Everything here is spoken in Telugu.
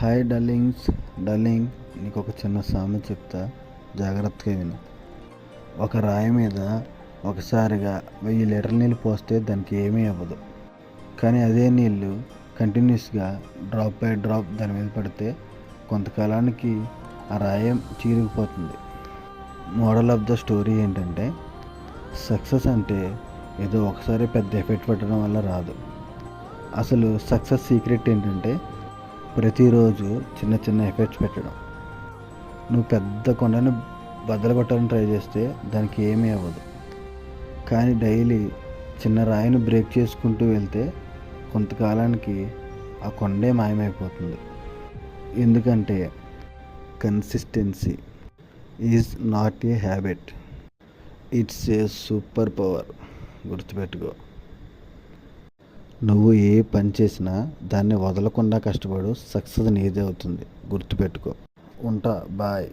హాయ్ డార్లింగ్, నీకు ఒక చిన్న సామెత చెప్తా, జాగ్రత్తగా విను. ఒక రాయి మీద ఒకసారిగా 1000 లీటర్ల నీళ్ళు పోస్తే దానికి ఏమీ అవ్వదు. కానీ అదే నీళ్ళు కంటిన్యూస్గా డ్రాప్ బై డ్రాప్ దాని మీద పడితే కొంతకాలానికి ఆ రాయి చీరుకుపోతుంది. మోరల్ ఆఫ్ ద స్టోరీ ఏంటంటే, సక్సెస్ అంటే ఏదో ఒకసారి పెద్ద ఎఫెక్ట్ పెట్టడం వల్ల రాదు. అసలు సక్సెస్ సీక్రెట్ ఏంటంటే, ప్రతిరోజు చిన్న చిన్న ఎఫెక్ట్స్ పెట్టడం. నువ్వు పెద్ద కొండని బద్దలు కొట్టాలని ట్రై చేస్తే దానికి ఏమీ అవ్వదు. కానీ డైలీ చిన్న రాయిని బ్రేక్ చేసుకుంటూ వెళ్తే కొంతకాలానికి ఆ కొండే మాయమైపోతుంది. ఎందుకంటే consistency is not a habit, it's a super power. గుర్తుపెట్టుకో. నువ్వు ఏ పని చేసినా దాన్ని వదలకుండా కష్టపడు, సక్సెస్ నీదే అవుతుంది. గుర్తుపెట్టుకో. ఉంటా, బాయ్.